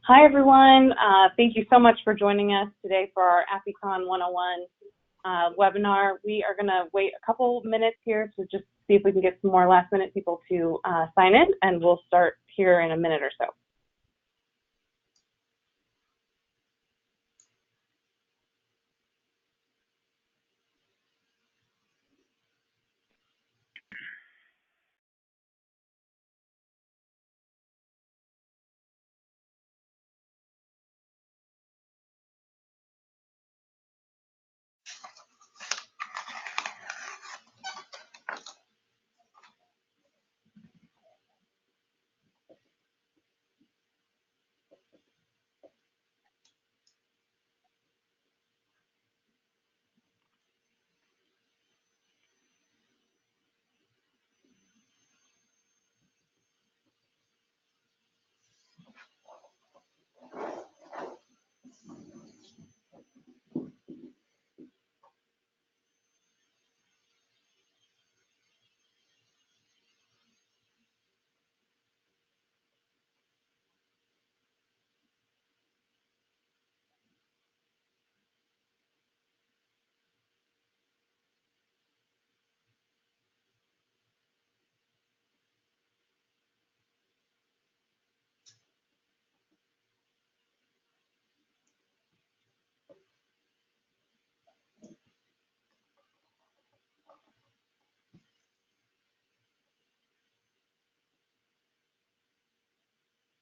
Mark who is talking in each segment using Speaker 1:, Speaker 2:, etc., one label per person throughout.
Speaker 1: Hi, everyone. Thank you so much for joining us today for our AFFICON 101 webinar. We are going to wait a couple minutes here to just see if we can get some more last-minute people to sign in, and we'll start here in a minute or so.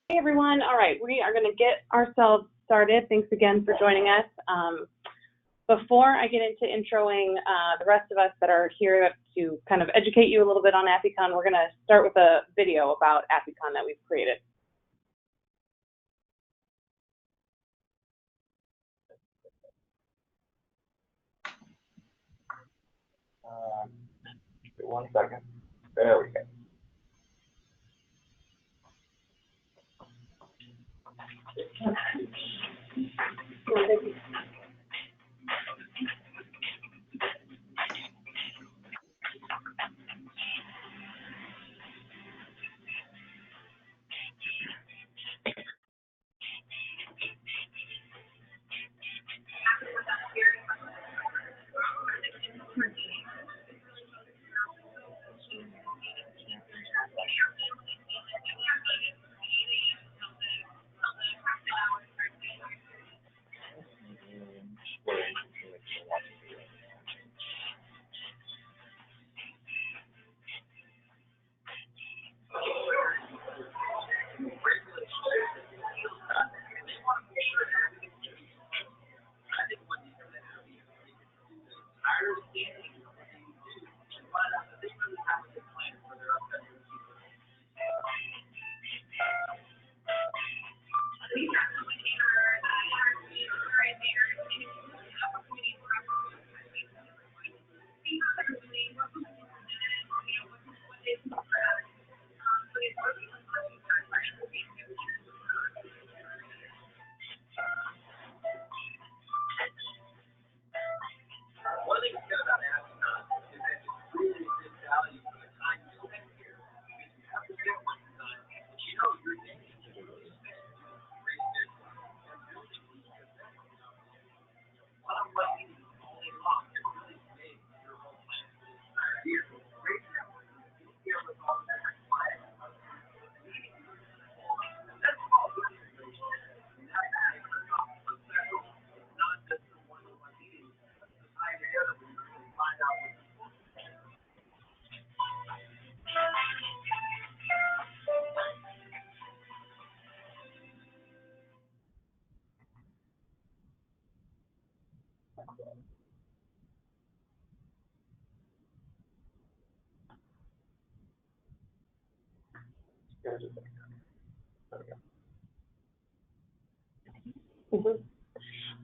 Speaker 1: Hey, everyone. All right, we are going to get ourselves started. Thanks again for joining us. Before I get into introing the rest of us that are here to kind of educate you a little bit on AFFICON, we're going to start with a video about AFFICON that we've created.
Speaker 2: One second. There we go.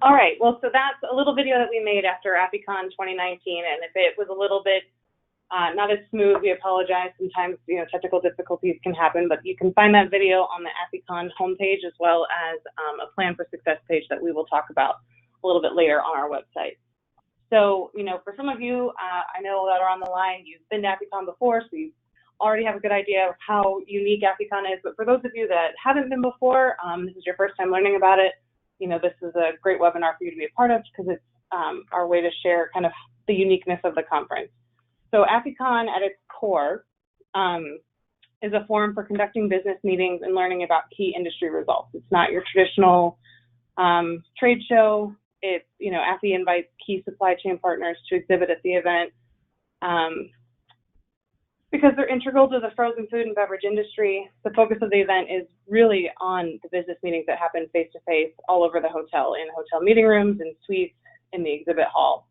Speaker 1: All right, well, so that's a little video that we made after AFFICON 2019, and if it was a little bit not as smooth. We apologize. Sometimes, technical difficulties can happen, but you can find that video on the AFFICON homepage, as well as a Plan for Success page that we will talk about a little bit later on our website. So, for some of you, I know that are on the line, you've been to AFFICON before, so you already have a good idea of how unique AFFICON is. But for those of you that haven't been before, this is your first time learning about it, this is a great webinar for you to be a part of, because it's our way to share kind of the uniqueness of the conference. So AFFICON at its core is a forum for conducting business meetings and learning about key industry results. It's not your traditional trade show. It's, AFFI invites key supply chain partners to exhibit at the event because they're integral to the frozen food and beverage industry. The focus of the event is really on the business meetings that happen face-to-face all over the hotel, in hotel meeting rooms and suites, in the exhibit hall.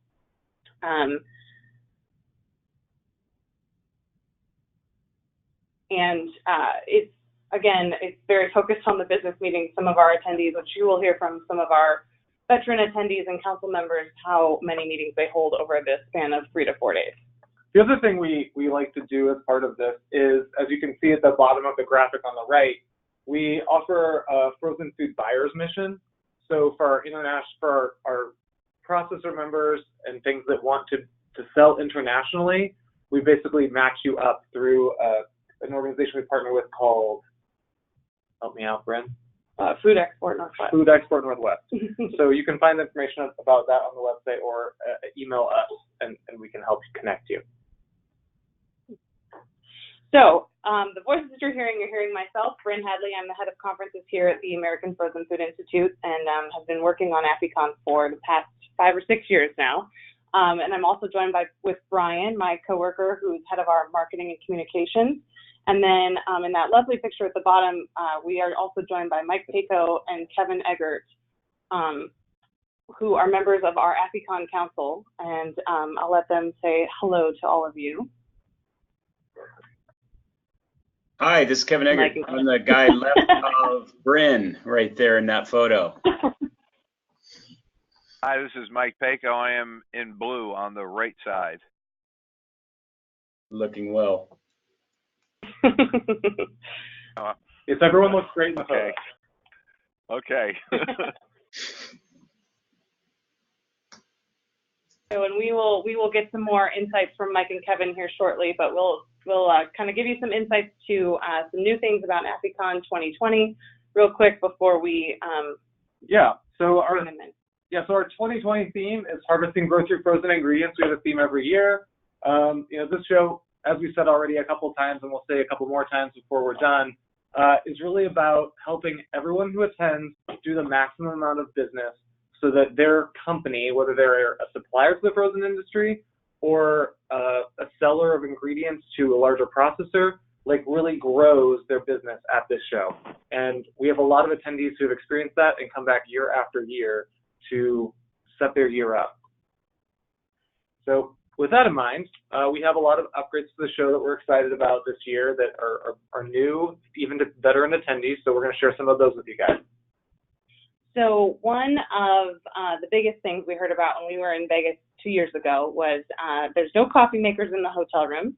Speaker 1: It's very focused on the business meetings. Some of our attendees, which you will hear from some of our veteran attendees and council members, how many meetings they hold over the span of 3 to 4 days.
Speaker 2: The other thing we like to do as part of this is, as you can see at the bottom of the graphic on the right, we offer a frozen food buyer's mission. So for our processor members and things that want to sell internationally, we basically match you up through an organization we partner with called, help me out, Bryn?
Speaker 1: Food Export Northwest.
Speaker 2: Food Export Northwest. So you can find information about that on the website, or email us, and we can help connect you.
Speaker 1: So the voices you're hearing myself, Bryn Hadley. I'm the head of conferences here at the American Frozen Food Institute, and have been working on AFFICON for the past 5 or 6 years now. And I'm also joined with Brian, my coworker, who's head of our marketing and communications. And then in that lovely picture at the bottom, we are also joined by Mike Paco and Kevin Eggert, who are members of our AFFICON Council. And I'll let them say hello to all of you.
Speaker 3: Hi, this is Kevin Eggert. I'm the guy left of Bryn right there in that photo.
Speaker 4: Hi, this is Mike Paco. I am in blue on the right side.
Speaker 3: Looking well.
Speaker 2: Yes, everyone looks great in the photo.
Speaker 4: Okay.
Speaker 1: So, and we will get some more insights from Mike and Kevin here shortly, but we'll kind of give you some insights to some new things about AFFICON 2020 real quick before we
Speaker 2: So our 2020 theme is harvesting growth through frozen ingredients. We have a theme every year. This show, as we said already a couple of times, and we'll say a couple more times before we're done, is really about helping everyone who attends do the maximum amount of business so that their company, whether they're a supplier to the frozen industry or a seller of ingredients to a larger processor, really grows their business at this show. And we have a lot of attendees who have experienced that and come back year after year to set their year up. So with that in mind, we have a lot of upgrades to the show that we're excited about this year that are new, even to veteran attendees. So we're going to share some of those with you guys.
Speaker 1: So one of the biggest things we heard about when we were in Vegas 2 years ago was there's no coffee makers in the hotel room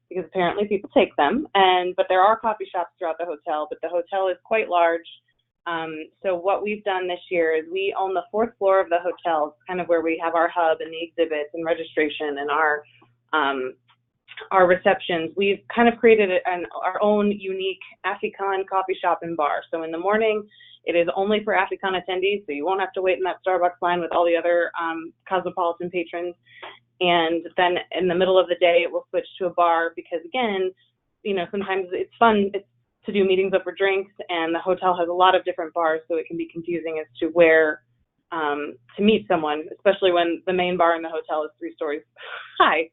Speaker 1: because apparently people take them, but there are coffee shops throughout the hotel, but the hotel is quite large. So what we've done this year is we own the 4th floor of the hotel, kind of where we have our hub and the exhibits and registration and our receptions. We've kind of created our own unique AFFICON coffee shop and bar. So in the morning, it is only for AFFICON attendees, so you won't have to wait in that Starbucks line with all the other cosmopolitan patrons. And then in the middle of the day, it will switch to a bar because, again, sometimes it's fun to do meetings over drinks, and the hotel has a lot of different bars, so it can be confusing as to where to meet someone, especially when the main bar in the hotel is 3 stories high.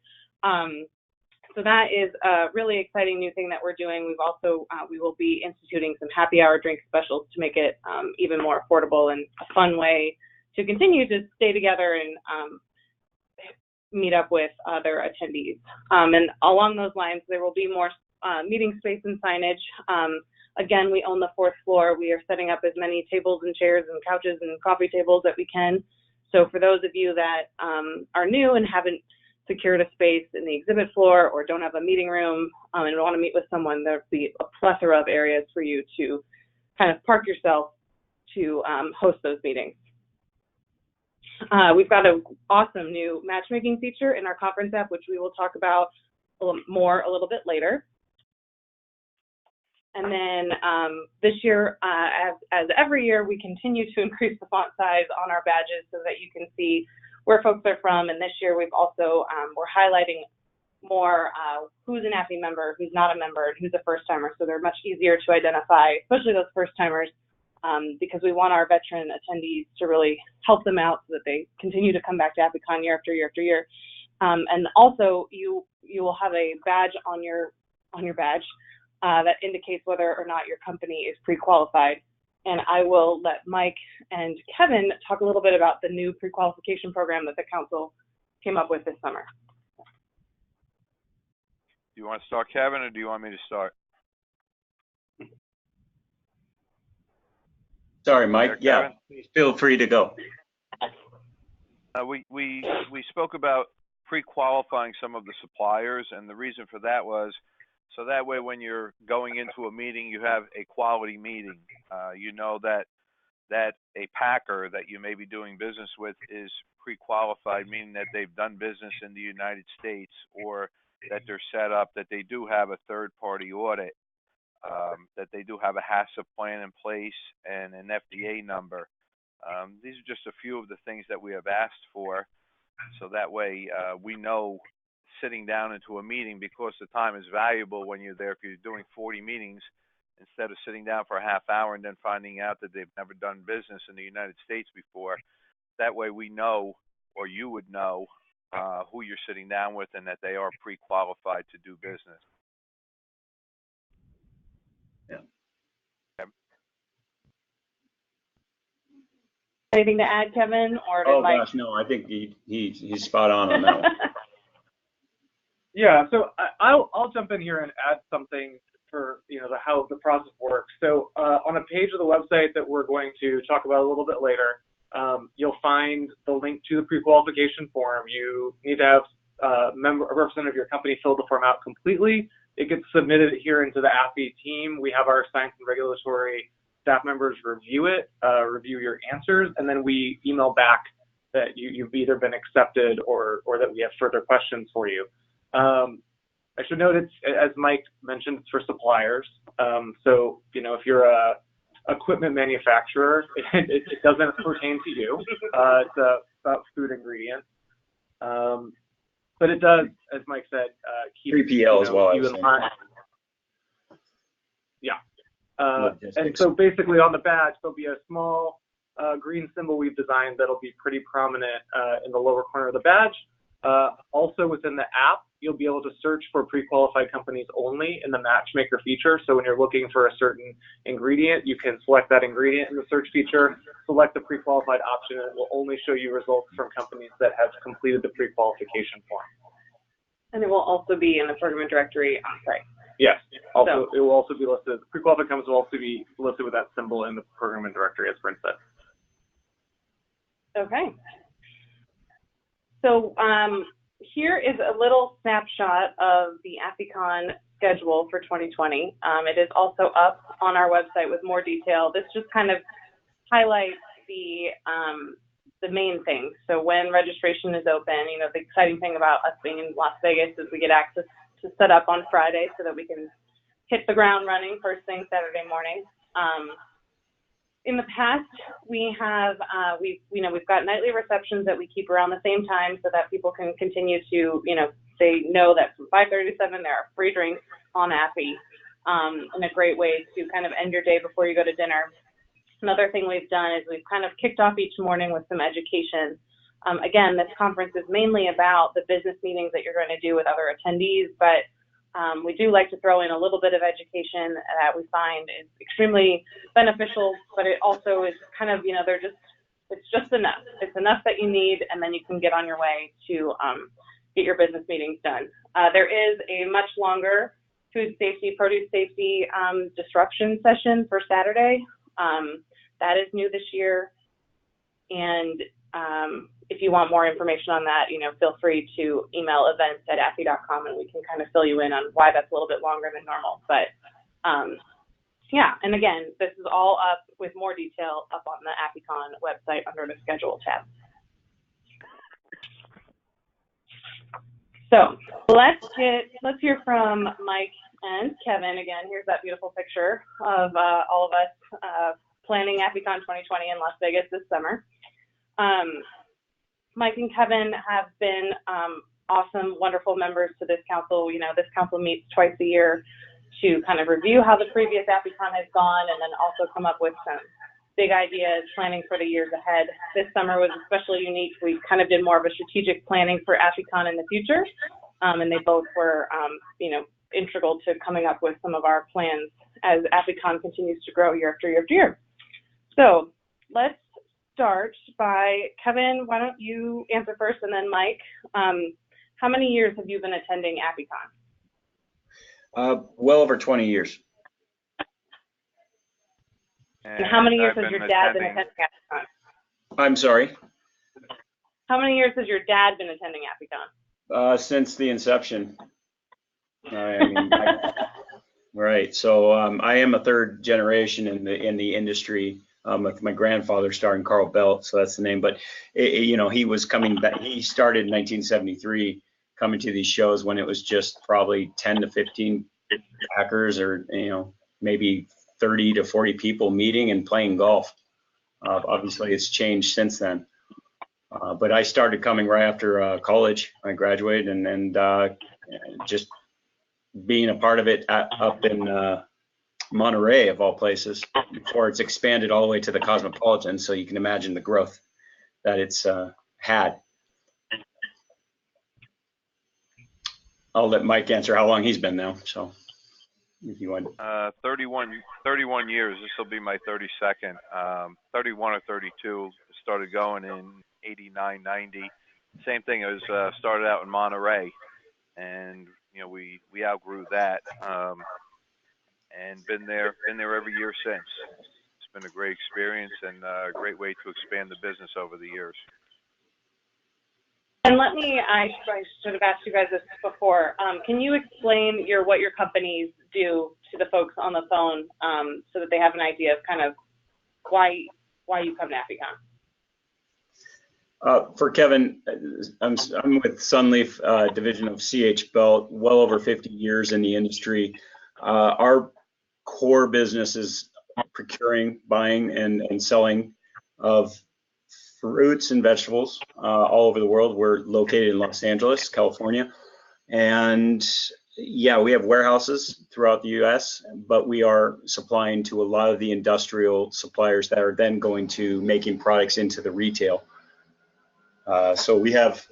Speaker 1: So that is a really exciting new thing that we're doing. We've also, we will be instituting some happy hour drink specials to make it even more affordable and a fun way to continue to stay together and meet up with other attendees. And along those lines, there will be more meeting space and signage. Again, we own the 4th floor. We are setting up as many tables and chairs and couches and coffee tables that we can. So for those of you that are new and haven't secured a space in the exhibit floor or don't have a meeting room and want to meet with someone, there'll be a plethora of areas for you to kind of park yourself to host those meetings. We've got an awesome new matchmaking feature in our conference app, which we will talk about a little bit later. And then this year, as every year, we continue to increase the font size on our badges so that you can see where folks are from. And this year, we've also, we're highlighting more who's an AFFI member, who's not a member, and who's a first-timer. So they're much easier to identify, especially those first-timers, because we want our veteran attendees to really help them out so that they continue to come back to AFFICON year after year after year. And also, you will have a badge on your badge that indicates whether or not your company is pre-qualified. And I will let Mike and Kevin talk a little bit about the new pre-qualification program that the council came up with this summer.
Speaker 4: Do you want to start, Kevin, or do you want me to start?
Speaker 3: Sorry, Mike. Yeah, feel free to go.
Speaker 4: We spoke about pre-qualifying some of the suppliers, and the reason for that was so that way when you're going into a meeting, you have a quality meeting. You know that a packer that you may be doing business with is pre-qualified, meaning that they've done business in the United States, or that they're set up, that they do have a third-party audit, that they do have a HACCP plan in place and an FDA number. These are just a few of the things that we have asked for, so that way we know sitting down into a meeting, because the time is valuable when you're there. If you're doing 40 meetings, instead of sitting down for a half hour and then finding out that they've never done business in the United States before, that way we know, or you would know, who you're sitting down with and that they are pre-qualified to do business.
Speaker 3: Yeah.
Speaker 1: Okay. Anything to add, Kevin? Or
Speaker 3: oh gosh, no, I think he's spot on that one.
Speaker 2: Yeah, so I'll jump in here and add something for how the process works. So on a page of the website that we're going to talk about a little bit later, you'll find the link to the pre-qualification form. You need to have a representative of your company fill the form out completely. It gets submitted here into the AFFI team. We have our science and regulatory staff members review it, review your answers, and then we email back that you've either been accepted or that we have further questions for you. I should note, it's, as Mike mentioned, it's for suppliers. So, if you're a equipment manufacturer, it doesn't pertain to you. It's about food ingredients. But it does, as Mike said, keep
Speaker 3: 3PL as well.
Speaker 2: You in line. Yeah. And so basically on the badge, there'll be a small green symbol we've designed that'll be pretty prominent in the lower corner of the badge. Also within the app, you'll be able to search for pre-qualified companies only in the matchmaker feature. So when you're looking for a certain ingredient, you can select that ingredient in the search feature, select the pre-qualified option, and it will only show you results from companies that have completed the pre-qualification form.
Speaker 1: And it will also be in the program directory on site.
Speaker 2: Yes. Also, it will also be listed. Pre-qualified companies will also be listed with that symbol in the program directory, as Brent said.
Speaker 1: Okay. So here is a little snapshot of the AFFICON schedule for 2020. It is also up on our website with more detail. This just kind of highlights the main things. So when registration is open, the exciting thing about us being in Las Vegas is we get access to set up on Friday so that we can hit the ground running first thing Saturday morning. In the past, we have we've got nightly receptions that we keep around the same time so that people can continue to they know that from 5:30 to 7 there are free drinks on AFFI, and a great way to kind of end your day before you go to dinner. Another thing we've done is we've kind of kicked off each morning with some education. Again, this conference is mainly about the business meetings that you're going to do with other attendees, but we do like to throw in a little bit of education that we find is extremely beneficial, but it also is kind of, it's just enough. It's enough that you need, and then you can get on your way to get your business meetings done. There is a much longer food safety, produce safety disruption session for Saturday. That is new this year. And if you want more information on that, feel free to email events@affi.com and we can kind of fill you in on why that's a little bit longer than normal. But yeah, and again, this is all up with more detail up on the AFFICON website under the schedule tab. So let's hear from Mike and Kevin again. Here's that beautiful picture of all of us planning AFFICON 2020 in Las Vegas this summer. Mike and Kevin have been awesome, wonderful members to this council. This council meets twice a year to kind of review how the previous AFFICON has gone and then also come up with some big ideas, planning for the years ahead. This summer was especially unique. We kind of did more of a strategic planning for AFFICON in the future, and they both were, integral to coming up with some of our plans as AFFICON continues to grow year after year after year. So let's start by, Kevin, why don't you answer first, and then Mike, how many years have you been attending AFFICON?
Speaker 3: Well over 20 years.
Speaker 1: And how many years has your dad been attending AFFICON?
Speaker 3: I'm sorry?
Speaker 1: How many years has your dad been attending AFFICON?
Speaker 3: Since the inception. Right. So I am a third generation in the industry. With my grandfather starring Carl Belt, so that's the name. But he was coming back. He started in 1973, coming to these shows when it was just probably 10 to 15 backers, or maybe 30 to 40 people meeting and playing golf. Obviously, it's changed since then. But I started coming right after college. I graduated and just being a part of it up in Monterey, of all places, before it's expanded all the way to the Cosmopolitan. So you can imagine the growth that it's had. I'll let Mike answer how long he's been now. So if you want.
Speaker 4: 31 years. This will be my 32nd. 31 or 32. Started going in 89, 90. Same thing. It was started out in Monterey, and we outgrew that. And been there every year since. It's been a great experience and a great way to expand the business over the years.
Speaker 1: And I should have asked you guys this before. Can you explain what your companies do to the folks on the phone, so that they have an idea of kind of why you come to AFFICON?
Speaker 3: For Kevin, I'm with Sunleaf division of CH Belt, well over 50 years in the industry. Our core business is procuring, buying, and selling of fruits and vegetables all over the world. We're located in Los Angeles, California, and yeah, we have warehouses throughout the U.S., but we are supplying to a lot of the industrial suppliers that are then going to making products into the retail. So we have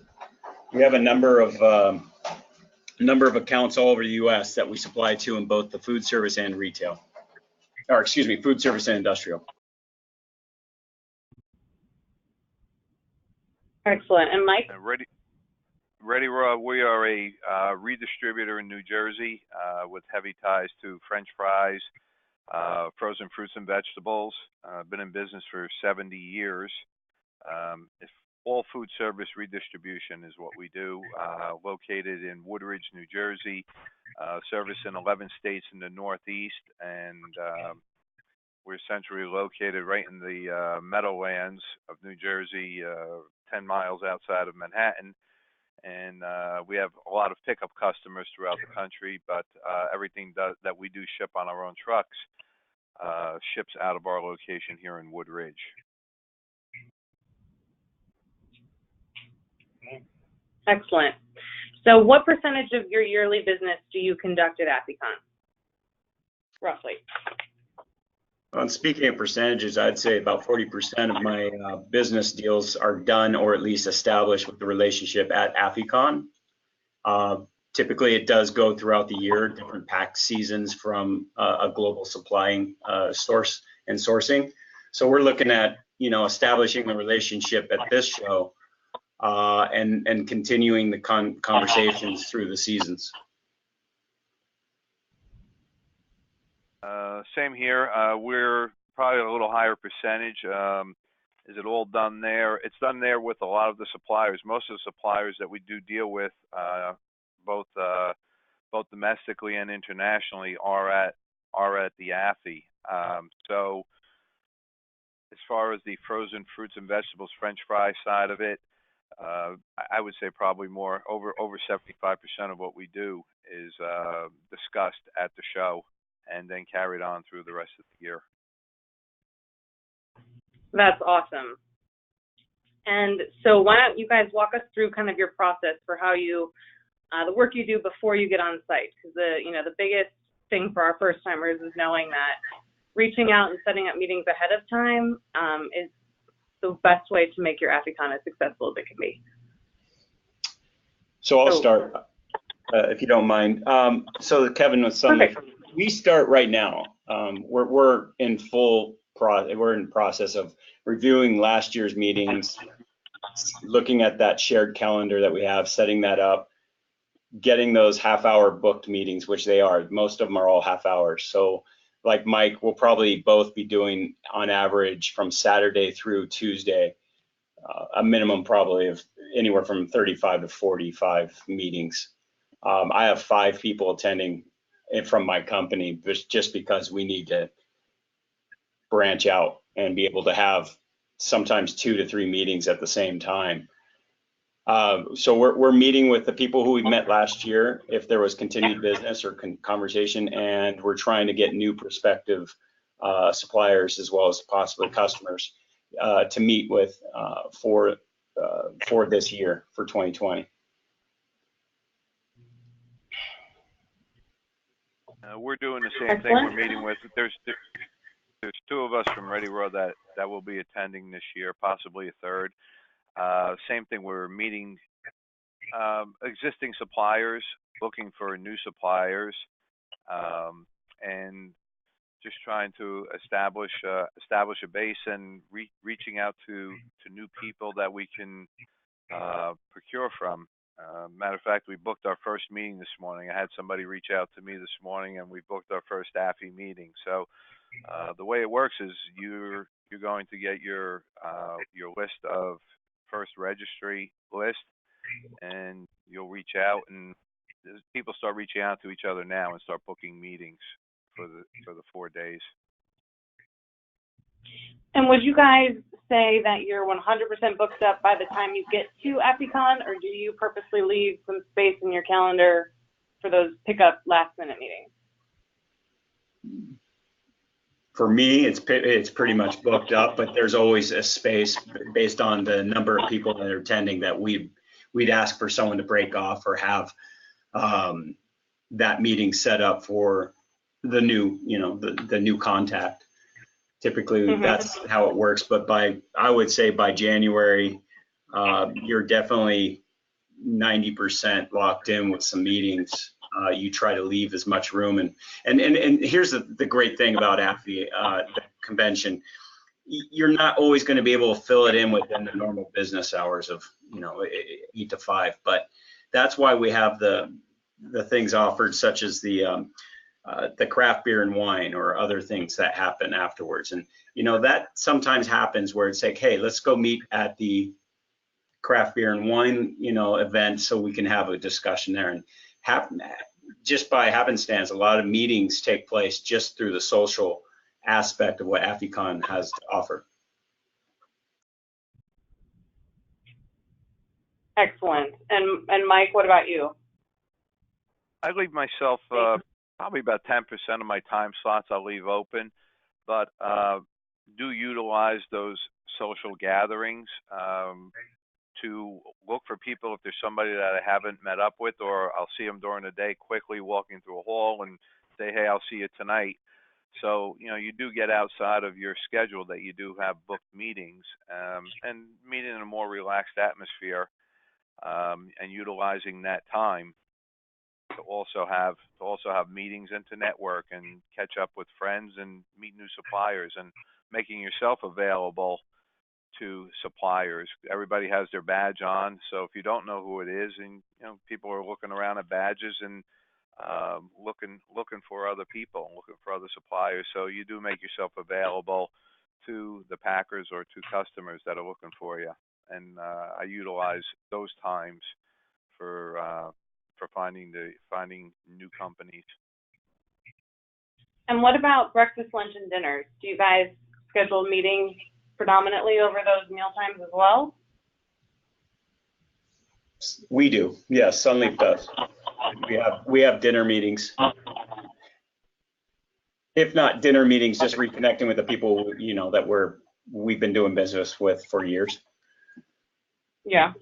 Speaker 3: a number of accounts all over the U.S. that we supply to in both the food service and retail, or excuse me, food service and industrial.
Speaker 1: Excellent. And Mike?
Speaker 4: Ready, Rob. We are a redistributor in New Jersey with heavy ties to French fries, frozen fruits and vegetables. Been in business for 70 years. All food service redistribution is what we do. Located in Woodridge, New Jersey, service in 11 states in the Northeast, and we're centrally located right in the Meadowlands of New Jersey, 10 miles outside of Manhattan. And we have a lot of pickup customers throughout the country, but everything that we do ship on our own trucks ships out of our location here in Woodridge.
Speaker 1: Excellent. So what percentage of your yearly business do you conduct at AFFICON, roughly?
Speaker 3: Well, speaking of percentages, I'd say about 40% of my business deals are done or at least established with the relationship at AFFICON. Typically, it does go throughout the year, different pack seasons from a global supplying source and sourcing. So we're looking at, establishing the relationship at this show and continuing the conversations through the seasons.
Speaker 4: Same here. We're probably a little higher percentage. Is it all done there? It's done there with a lot of the suppliers. Most of the suppliers that we do deal with, both domestically and internationally, are at the AFFI. So as far as the frozen fruits and vegetables, French fry side of it, I would say probably over 75% of what we do is discussed at the show and then carried on through the rest of the year.
Speaker 1: That's awesome. And so why don't you guys walk us through kind of your process for how you, the work you do before you get on site? Because the biggest thing for our first timers is knowing that reaching out and setting up meetings ahead of time is the best way to make your AFFICON as successful as it can be.
Speaker 3: So I'll start, if you don't mind. So Kevin, with something, we start right now. We're in process of reviewing last year's meetings, looking at that shared calendar that we have, setting that up, getting those half-hour booked meetings, which they are. Most of them are all half hours. So like Mike, we'll probably both be doing on average from Saturday through Tuesday, a minimum probably of anywhere from 35 to 45 meetings. I have 5 people attending from my company just because we need to branch out and be able to have sometimes 2 to 3 meetings at the same time. So we're meeting with the people who we met last year, if there was continued business or conversation, and we're trying to get new prospective suppliers as well as possibly customers to meet with for this year, for 2020.
Speaker 4: We're doing the same thing. We're meeting with, there's 2 of us from Ready Road that will be attending this year, possibly a third. Same thing, we're meeting existing suppliers, looking for new suppliers, and just trying to establish a base and reaching out to new people that we can procure from. Matter of fact, we booked our first meeting this morning. I had somebody reach out to me this morning, and we booked our first AFFI meeting. So the way it works is you're going to get your list of first registry list, and you'll reach out, and people start reaching out to each other now and start booking meetings for the 4 days.
Speaker 1: And would you guys say that you're 100% booked up by the time you get to AFFICON, or do you purposely leave some space in your calendar for those pickup last-minute meetings?
Speaker 3: For me, it's pretty much booked up, but there's always a space based on the number of people that are attending that we'd ask for someone to break off or have that meeting set up for the new, the new contact. Typically, that's how it works. But I would say by January, you're definitely 90% locked in with some meetings. You try to leave as much room, and here's the great thing about AFFI, the convention. You're not always going to be able to fill it in within the normal business hours of 8 to 5, but that's why we have the things offered, such as the craft beer and wine or other things that happen afterwards. And that sometimes happens where it's like, hey, let's go meet at the craft beer and wine event so we can have a discussion there. And just by happenstance, a lot of meetings take place just through the social aspect of what AFFICON has to offer.
Speaker 1: Excellent. And Mike, what about you?
Speaker 4: I leave myself probably about 10% of my time slots I'll leave open, but do utilize those social gatherings to look for people. If there's somebody that I haven't met up with, or I'll see them during the day, quickly walking through a hall and say, hey, I'll see you tonight. So, you do get outside of your schedule, that you do have booked meetings, and meet in a more relaxed atmosphere, and utilizing that time to also have meetings and to network and catch up with friends and meet new suppliers, and making yourself available to suppliers. Everybody has their badge on, so if you don't know who it is, and people are looking around at badges and looking for other people, looking for other suppliers, so you do make yourself available to the packers or to customers that are looking for you. And I utilize those times for finding new companies.
Speaker 1: And what about breakfast, lunch, and dinners? Do you guys schedule meetings predominantly over those meal times as well?
Speaker 3: We do. Yes, Sunleaf does. We have dinner meetings. If not dinner meetings, just reconnecting with the people, you know, that we've been doing business with for years.
Speaker 1: Yeah.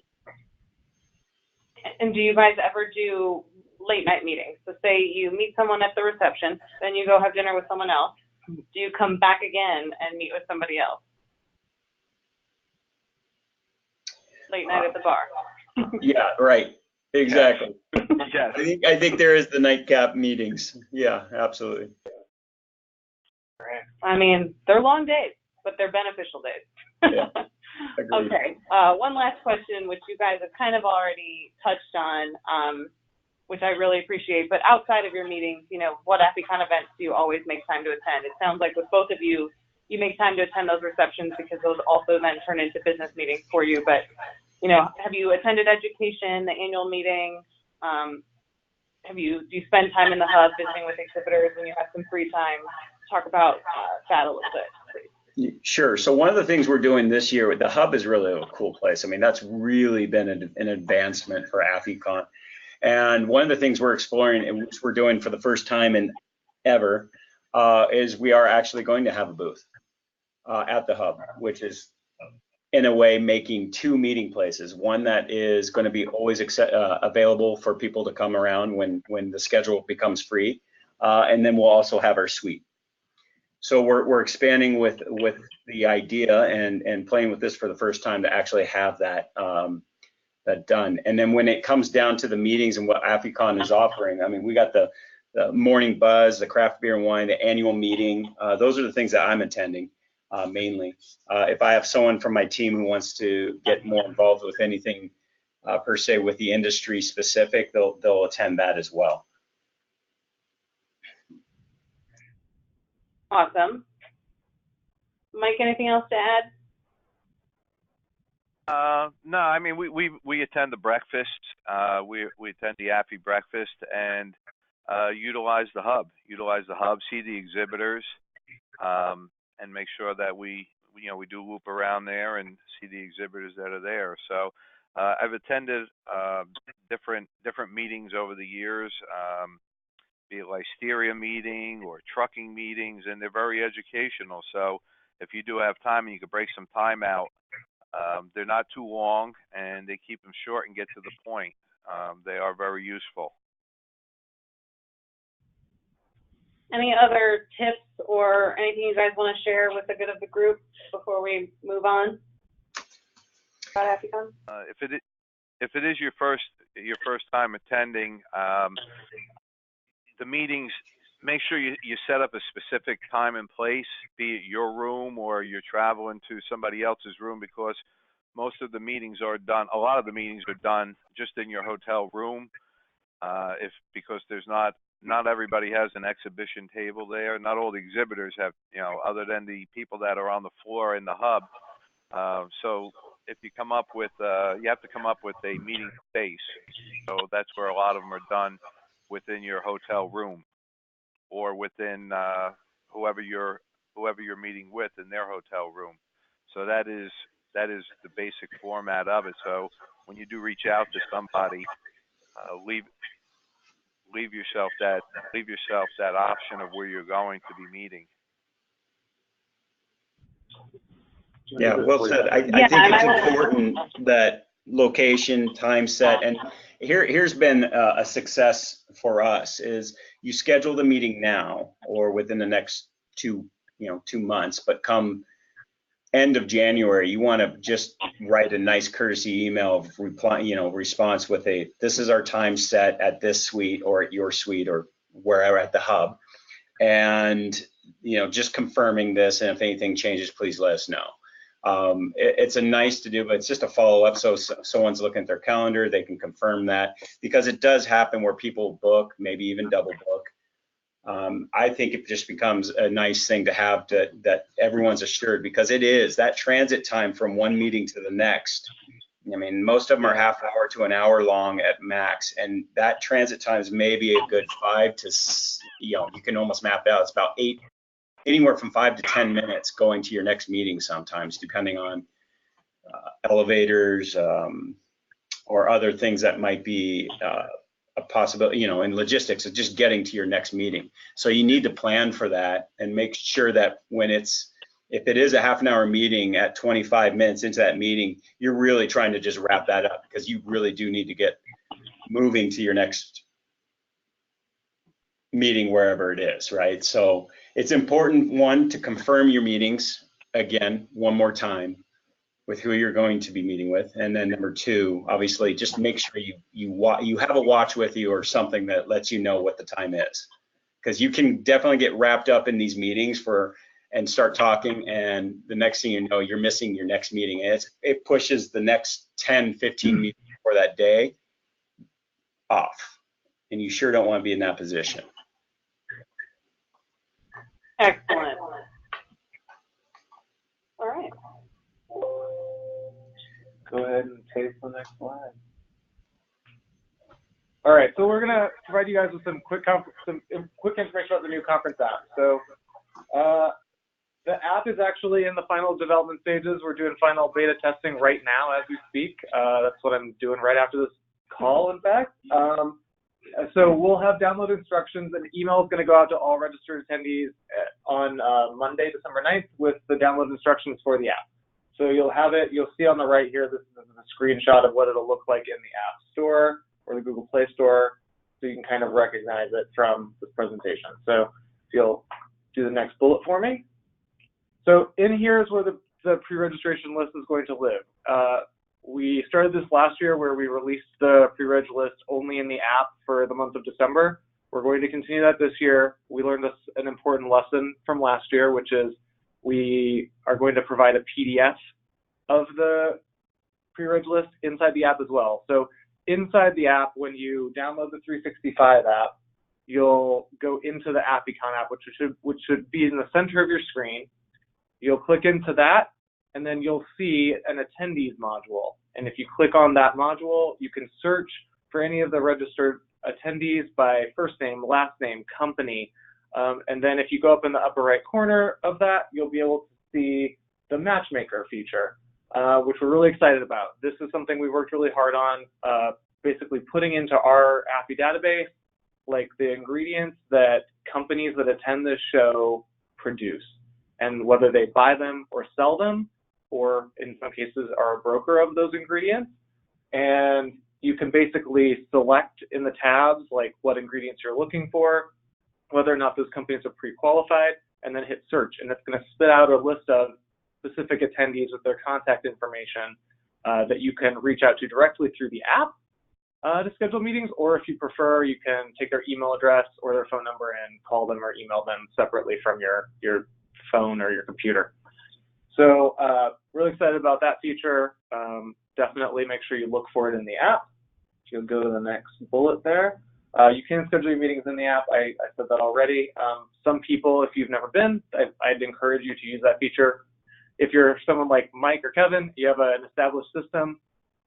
Speaker 1: And do you guys ever do late night meetings? So say you meet someone at the reception, then you go have dinner with someone else. Do you come back again and meet with somebody else? Late night at the bar.
Speaker 3: Yeah, right. Exactly.
Speaker 4: Yes.
Speaker 3: I think there is the nightcap meetings. Yeah, absolutely.
Speaker 1: I mean, they're long days, but they're beneficial days.
Speaker 3: Yeah, agreed.
Speaker 1: Okay. One last question, which you guys have kind of already touched on, which I really appreciate. But outside of your meetings, you know, what AFFICON events do you always make time to attend? It sounds like with both of you, you make time to attend those receptions because those also then turn into business meetings for you. But, you know, have you attended education, the annual meeting? Do you spend time in the hub visiting with exhibitors when you have some free time? Talk about that a little bit, please.
Speaker 3: Sure. So one of the things we're doing this year, the hub is really a cool place. I mean, that's really been an advancement for AFFICON. And one of the things we're exploring, and which we're doing for the first time in ever, is we are actually going to have a booth at the hub, which is in a way making two meeting places. One that is going to be always available for people to come around when the schedule becomes free, and then we'll also have our suite. So we're expanding with the idea and playing with this for the first time to actually have that done. And then when it comes down to the meetings and what AFFICON is offering, I mean, we got the morning buzz, the craft beer and wine, the annual meeting. Those are the things that I'm attending mainly. If I have someone from my team who wants to get more involved with anything per se with the industry specific, they'll attend that as well.
Speaker 1: Awesome. Mike, anything else to add?
Speaker 4: No, I mean, we attend the breakfast. We attend the AFFI breakfast and utilize the hub, see the exhibitors, and make sure that we do loop around there and see the exhibitors that are there. So I've attended different meetings over the years, be it like Listeria meeting or trucking meetings, and they're very educational. So if you do have time and you can break some time out, they're not too long and they keep them short and get to the point. They are very useful.
Speaker 1: Any other tips or anything you guys want to share with the good of the group before we move on about AFFICON?
Speaker 4: If it is your first time attending, the meetings, make sure you set up a specific time and place, be it your room or you're traveling to somebody else's room, because most of the meetings are done, a lot of the meetings are done just in your hotel room, because there's not everybody has an exhibition table there. Not all the exhibitors have, other than the people that are on the floor in the hub. So if you come up with, you have to come up with a meeting space. So that's where a lot of them are done, within your hotel room or within whoever you're meeting with in their hotel room. So that is the basic format of it. So when you do reach out to somebody, leave yourself that option of where you're going to be meeting.
Speaker 3: Yeah, well said. I think it's important that location, time set, and here's been a success for us is you schedule the meeting now or within the next 2 months, but come end of January, you want to just write a nice courtesy email of response with this is our time set at this suite or at your suite or wherever at the hub, and just confirming this, and if anything changes, please let us know. It's a nice to do, but it's just a follow up. So someone's looking at their calendar, they can confirm that, because it does happen where people book, maybe even double book, I think it just becomes a nice thing to have that everyone's assured, because it is that transit time from one meeting to the next. I mean, most of them are half hour to an hour long at max, and that transit time is maybe a good 5 to, you can almost map out. It's about anywhere from 5 to 10 minutes going to your next meeting sometimes, depending on elevators or other things that might be a possibility, in logistics of just getting to your next meeting. So you need to plan for that and make sure that if it is a half an hour meeting, at 25 minutes into that meeting, you're really trying to just wrap that up, because you really do need to get moving to your next meeting, wherever it is, right? So it's important, one, to confirm your meetings again one more time with who you're going to be meeting with, and then number two, obviously, just make sure you have a watch with you or something that lets you know what the time is, because you can definitely get wrapped up in these meetings and start talking, and the next thing you know, you're missing your next meeting, and it pushes the next 10, 15 meetings for that day off, and you sure don't want to be in that position.
Speaker 1: Excellent. All right.
Speaker 2: Go ahead and taste the next slide. All right, so we're gonna provide you guys with some quick information about the new conference app. So the app is actually in the final development stages. We're doing final beta testing right now as we speak. That's what I'm doing right after this call, in fact. So we'll have download instructions, and email is going to go out to all registered attendees on Monday, December 9th, with the download instructions for the app. So you'll have it, you'll see on the right here, this is a screenshot of what it'll look like in the App Store or the Google Play Store, so you can kind of recognize it from this presentation. So if you'll do the next bullet for me. So in here is where the pre-registration list is going to live. We started this last year where we released the pre-reg list only in the app for the month of December. We're going to continue that this year. We learned an important lesson from last year, which is we are going to provide a PDF of the pre-reg list inside the app as well. So inside the app, when you download the 365 app, you'll go into the AFFICON app, which should be in the center of your screen. You'll click into that, and then you'll see an attendees module. And if you click on that module, you can search for any of the registered attendees by first name, last name, company. And then if you go up in the upper right corner of that, you'll be able to see the matchmaker feature, which we're really excited about. This is something we worked really hard on, basically putting into our AFFI database, like the ingredients that companies that attend this show produce, and whether they buy them or sell them, or in some cases are a broker of those ingredients. And you can basically select in the tabs like what ingredients you're looking for, whether or not those companies are pre-qualified, and then hit search. And it's going to spit out a list of specific attendees with their contact information that you can reach out to directly through the app to schedule meetings, or if you prefer, you can take their email address or their phone number and call them or email them separately from your phone or your computer. So really excited about that feature. Definitely make sure you look for it in the app. You'll go to the next bullet there. You can schedule your meetings in the app. I said that already. Some people, if you've never been, I'd encourage you to use that feature. If you're someone like Mike or Kevin, you have an established system,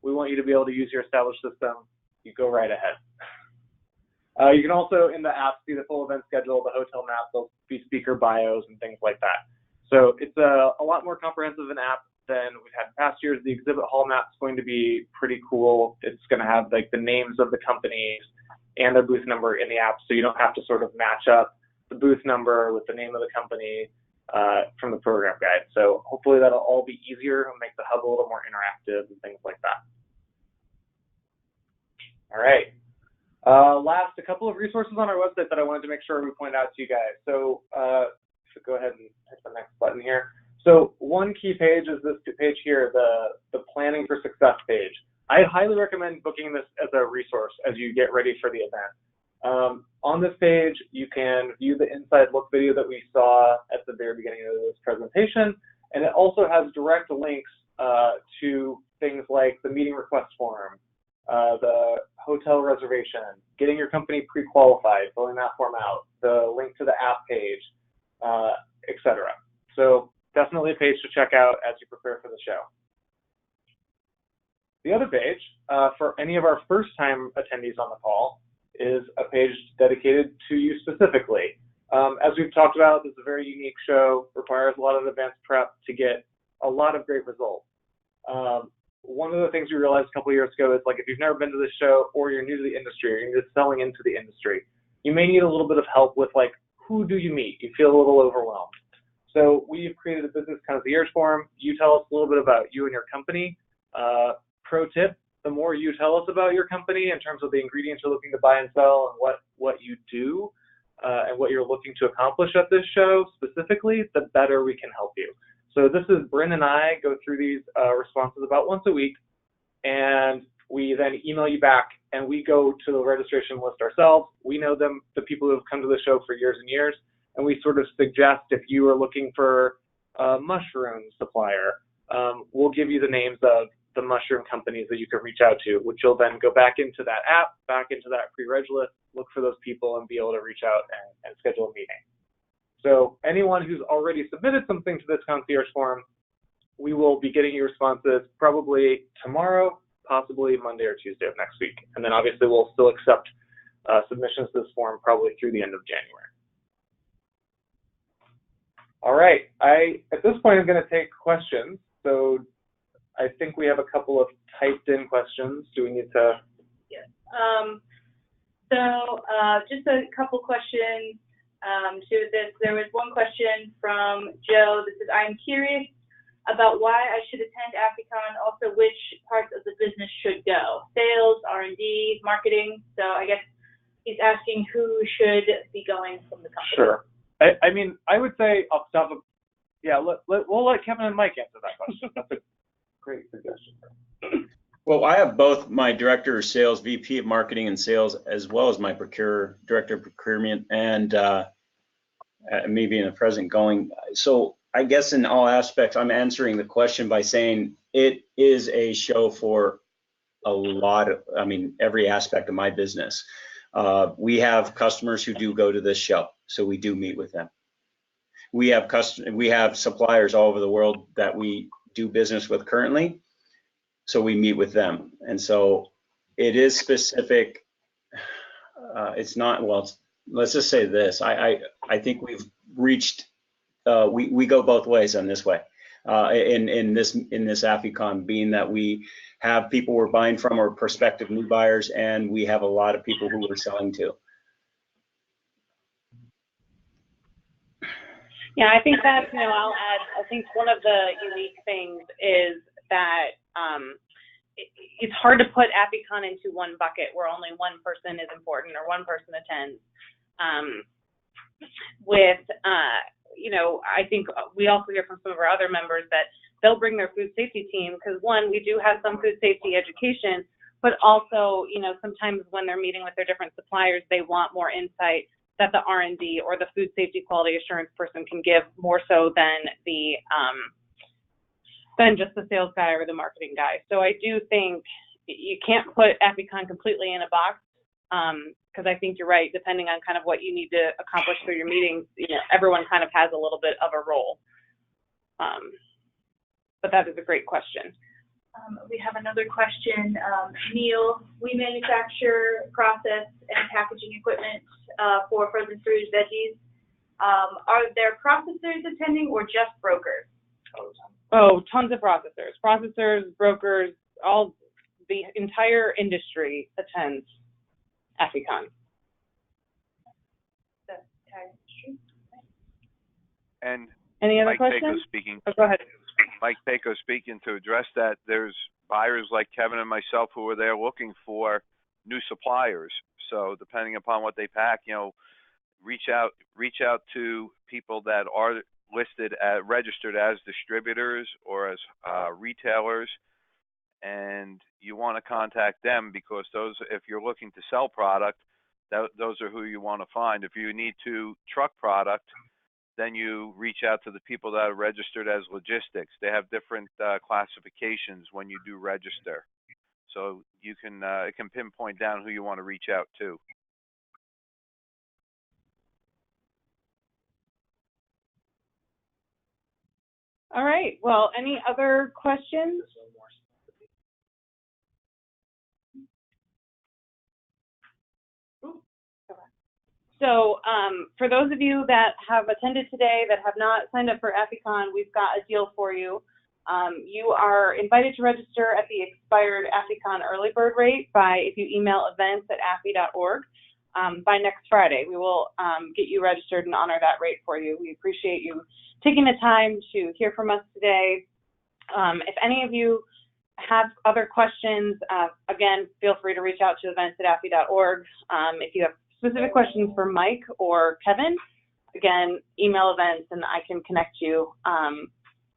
Speaker 2: we want you to be able to use your established system. You go right ahead. You can also, in the app, see the full event schedule, the hotel map, there'll be speaker bios and things like that. So it's a lot more comprehensive an app than we've had in past years. The exhibit hall map is going to be pretty cool. It's going to have like the names of the companies and their booth number in the app, so you don't have to sort of match up the booth number with the name of the company from the program guide. So hopefully that'll all be easier and make the hub a little more interactive and things like that. All right. Last, a couple of resources on our website that I wanted to make sure we point out to you guys. So go ahead and hit the next button here. So one key page is this page here, the Planning for Success page. I highly recommend booking this as a resource as you get ready for the event. On this page, you can view the inside look video that we saw at the very beginning of this presentation, and it also has direct links to things like the meeting request form, the hotel reservation, getting your company pre-qualified, filling that form out, the link to the app page, etc. So definitely a page to check out as you prepare for the show. The other page, for any of our first-time attendees on the call, is a page dedicated to you specifically. As we've talked about, this is a very unique show, requires a lot of advanced prep to get a lot of great results. One of the things we realized a couple of years ago is, like, if you've never been to this show or you're new to the industry or you're just selling into the industry, you may need a little bit of help with, like, who do you meet? You feel a little overwhelmed. So we've created a business concierge form. You tell us a little bit about you and your company. Pro tip, the more you tell us about your company in terms of the ingredients you're looking to buy and sell and what you do and what you're looking to accomplish at this show specifically, the better we can help you. So this is Bryn and I go through these responses about once a week, and we then email you back, and we go to the registration list ourselves. We know them, the people who have come to the show for years and years, and we sort of suggest if you are looking for a mushroom supplier, we'll give you the names of the mushroom companies that you can reach out to, which you'll then go back into that app, back into that pre-reg list, look for those people, and be able to reach out and schedule a meeting. So anyone who's already submitted something to this concierge form, we will be getting you responses probably tomorrow, possibly Monday or Tuesday of next week. And then obviously we'll still accept submissions to this form probably through the end of January. All right, at this point I'm going to take questions. So I think we have a couple of typed in questions. Do we need to?
Speaker 5: Yes. Just a couple questions to this. There was one question from Joe that says, I'm curious about why I should attend AFFICON, also which parts of the business should go, sales, R&D, marketing. So I guess he's asking who should be going from the company.
Speaker 2: Sure. I mean, I would say off the top of, yeah, we'll let Kevin and Mike answer that question. That's a great suggestion.
Speaker 3: Well, I have both my director of sales, VP of marketing and sales, as well as my director of procurement and me being the president going. So I guess in all aspects, I'm answering the question by saying it is a show for a lot of, I mean, every aspect of my business. We have customers who do go to this show, so we do meet with them. We have suppliers all over the world that we do business with currently, so we meet with them. And so it is specific. It's not, well, let's just say this. I think we've reached, we go both ways on this way. In this AFFICON, being that we have people we're buying from or prospective new buyers, and we have a lot of people who we're selling to.
Speaker 1: Yeah, I think that, I'll add, I think one of the unique things is that it's hard to put AFFICON into one bucket where only one person is important or one person attends. I think we also hear from some of our other members that they'll bring their food safety team because, one, we do have some food safety education, but also, sometimes when they're meeting with their different suppliers, they want more insight that the R&D or the food safety quality assurance person can give more so than just the sales guy or the marketing guy. So I do think you can't put AFFICON completely in a box because I think you're right. Depending on kind of what you need to accomplish through your meetings, everyone kind of has a little bit of a role. But that is a great question.
Speaker 5: We have another question. Neil, we manufacture, process, and packaging equipment for frozen fruit, veggies. Are there processors attending or just brokers?
Speaker 1: Oh, tons of processors. Processors, brokers, the entire industry attends AFFICON.
Speaker 5: The entire industry.
Speaker 4: And
Speaker 1: any other
Speaker 4: Mike
Speaker 1: questions?
Speaker 4: Paco speaking.
Speaker 1: Oh, go ahead.
Speaker 4: Mike Paco speaking to address that. There's buyers like Kevin and myself who are there looking for new suppliers. So depending upon what they pack, reach out to people that are listed as registered as distributors or as retailers, and you want to contact them because those, if you're looking to sell product, those are who you want to find. If you need to truck product, then you reach out to the people that are registered as logistics. They have different classifications when you do register. so you can it can pinpoint down who you want to reach out to.
Speaker 1: All right. Well, any other questions? So for those of you that have attended today that have not signed up for AFFICON, we've got a deal for you. You are invited to register at the expired AFFICON early bird rate if you email events@affi.org by next Friday. We will get you registered and honor that rate for you. We appreciate you taking the time to hear from us today. If any of you have other questions, again, feel free to reach out to events@affi.org. If you have specific questions for Mike or Kevin, again, email events and I can connect you.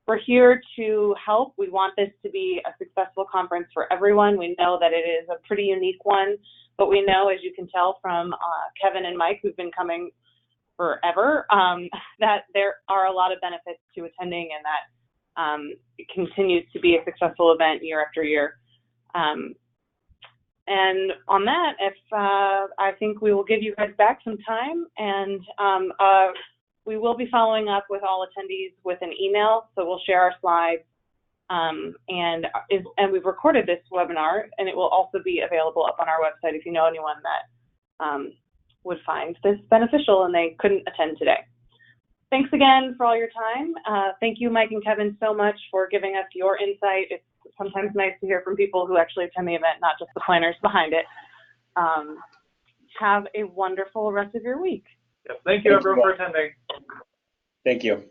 Speaker 1: We're here to help. We want this to be a successful conference for everyone. We know that it is a pretty unique one, but we know, as you can tell from Kevin and Mike, who've been coming forever, that there are a lot of benefits to attending and that it continues to be a successful event year after year. And on that, I think we will give you guys back some time, and we will be following up with all attendees with an email. So we'll share our slides, and we've recorded this webinar, and it will also be available up on our website if you know anyone that would find this beneficial and they couldn't attend today. Thanks again for all your time. Thank you, Mike and Kevin, so much for giving us your insight. It's sometimes nice to hear from people who actually attend the event, not just the planners behind it. Have a wonderful rest of your week.
Speaker 2: Yep. Thank you, everyone, for attending.
Speaker 3: Thank you.